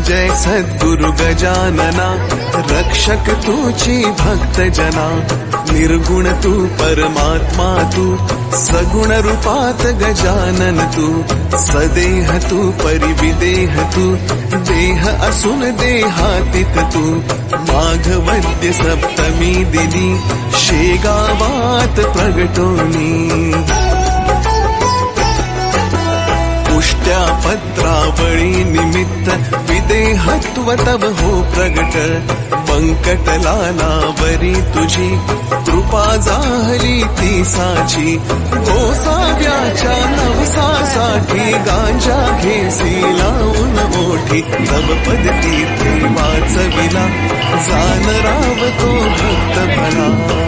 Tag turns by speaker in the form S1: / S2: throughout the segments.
S1: जय सद्गुरु गजानना, रक्षक तूची भक्त जना। निर्गुण तू परमात्मा तू, सगुण रूपात गजानन तू। सदेह तू परिविदेह तू, देह असून देहातीत तू। माघवद्य सप्तमी दिनी, शेगावात प्रगटोनी। पुष्ट्या पत्रावळी निमित्त, विदेहत्व तव हो प्रगट। पंकटलालावरी तुझी, कृपा जाहली ती साची। गोसाव्याच्या नवसासाठी, गांजा घेसी लावून ओठी। तव पद तीर्थे वाचविला, जान राव तो भक्त भला।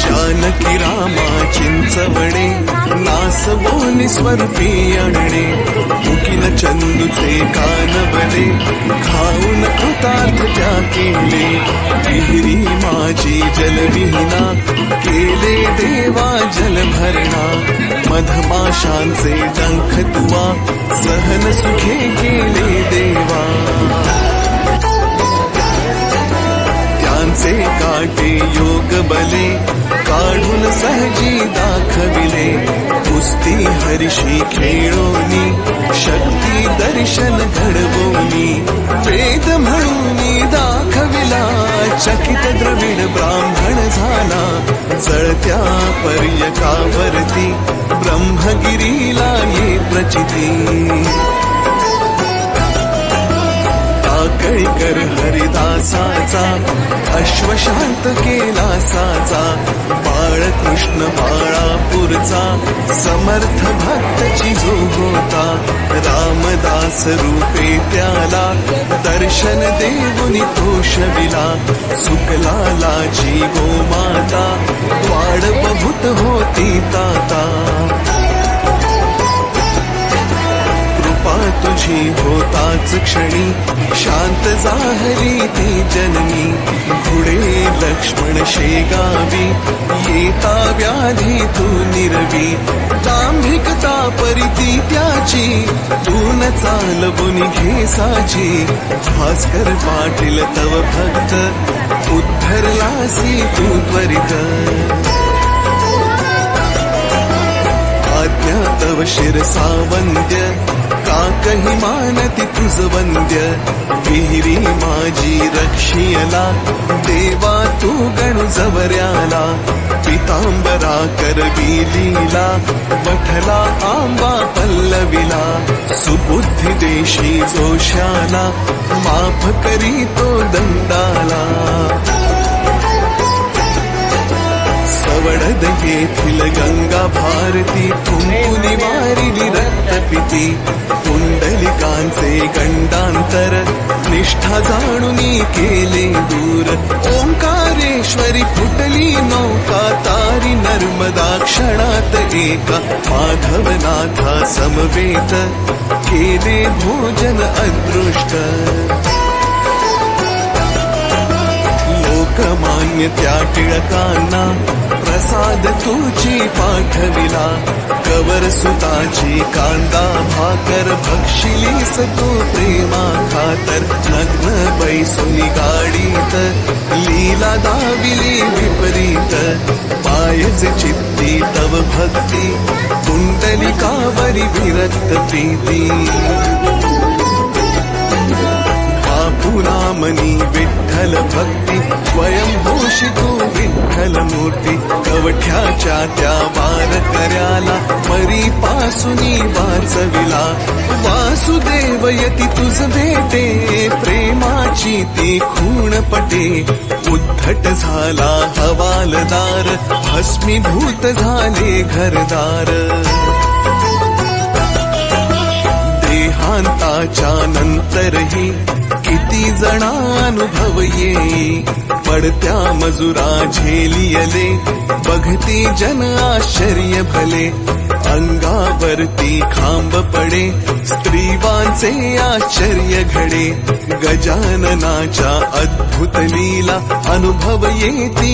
S1: जानकी रामा चिंचवणे, नासवोनी स्वरूपी आणणे। मुखीन चंदूचे कानवले, खाऊन कृतार्थ त्या केले। विहिरी माझी जलविहीना, केले देवा जलभरणा। मधमाशांचे डंख तुवा, सहन सुखे केले देवा। त्यांचे काटे योग बले, काढून सहजी दाखविले। कुस्ती हरिशी खेळोनी, शक्ती दर्शन घडवोनी। वेद म्हणूनी दाखविला, चकित द्रविड ब्राह्मण झाला। जळत्या पर्यकावरती, ब्रह्मगिरीला ये प्रचिती। टाकळीकर हरिदासाचा, अश्वशांत केला साचा। बाळकृष्ण बाळापूरचा, समर्थ भक्तची जो होता। रामदास रूपे त्याला, दर्शन देऊनी तोषविला। सुकलालाची गोमाता, वाड बभूत होती ताता। तुझी होताच क्षणी, शांत जाहली ती जननी। पुढे लक्ष्मण शेगावी, येता व्याधी तू निरवी। दांभिकता परिती त्याची, तून चालवून घेसाची। भास्कर पाटील तव भक्त, उद्धरलासी तू त्वरित। आज्ञा तव शिरसावंद्य, काकही मानती तुझ वंद्य। विहिरी माझी रक्षियला, देवा तू गणु जवऱ्याला। पितांबरा करवी लीला, वठला आंबा पल्लविला। सुबुद्धी देशी जोशाला, माफ करी तो दंडाला। सवडद येथील गंगा भारती, कुंकुनी वारिली रक्तपिती। पुंडलिकांचे गंडांतर, निष्ठा जाणुनी केले दूर। ओंकारेश्वरी फुटली नौका, तारी नर्मदा क्षणात एका। माधवनाथा समवेत, केले भोजन अदृष्ट। लोकमान्य त्या टिळकांना, प्रसाद तुझी पाठविला। कवर सुताची कांदा भाकर, भक्षिलीस तू प्रेमा खातर। लग्न बैसुनी गाडीत, लीला दाविली विपरीत। पायज चित्ती तव भक्ती, कुंडलिकावरी विरक्त प्रीती। बापुनामनी विठ्ठल भक्ती, स्वयंभूषी तू विठ्ठल मूर्ती। कवठ्याच्या त्या वारकऱ्याला, परीपासूनी वाचविला। वासुदेव यती तुझ भेटे, प्रेमाची ती खूण पटे। उद्धट झाला हवालदार, भस्मीभूत झाले घरदार। देहांताच्या नंतरही, किती जणानुभव येई। पडत्या मजुरा झेलियले, बघती जन आश्चर्य भले। अंगावरती खांब पडे, स्त्रीवांचे आश्चर्य घडे। गजाननाच्या अद्भुत लीला, अनुभव येती